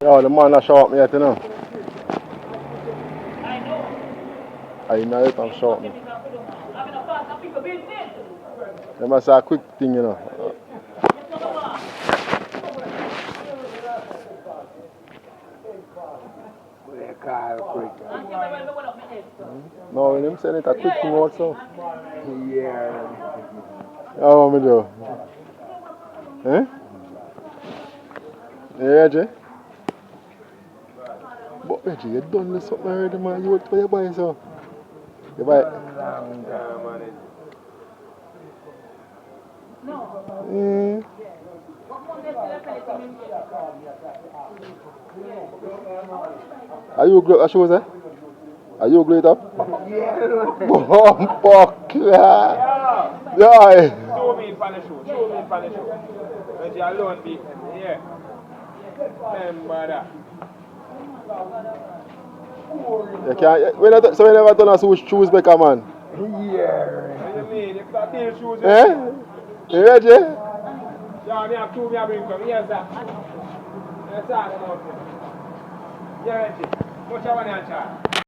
Yo, the man not show up me yet, you know. I know it and show up me. They must say a quick thing, you know. No, when him saying it a quick thing also. Yeah. How want me do? Eh? Yeah, Reggie? But Reggie, you done this something already, man. You what you buy so? You buy it? Mm. Are you glue? Shoes, eh? Are you glue it up? Yeah. Bumper clap. Yeah. Show me in the show. Show me in the show. Reggie alone beat me. Yeah. Remember that. You can't. So you never done us who's shoes maker, man? Yeah. What do you mean? If that deal shoes, Eh? You ready? yeah, me have two, me have bring some. Yes, sir. Yes, sir. Yeah, Reggie. What's your one, Charles?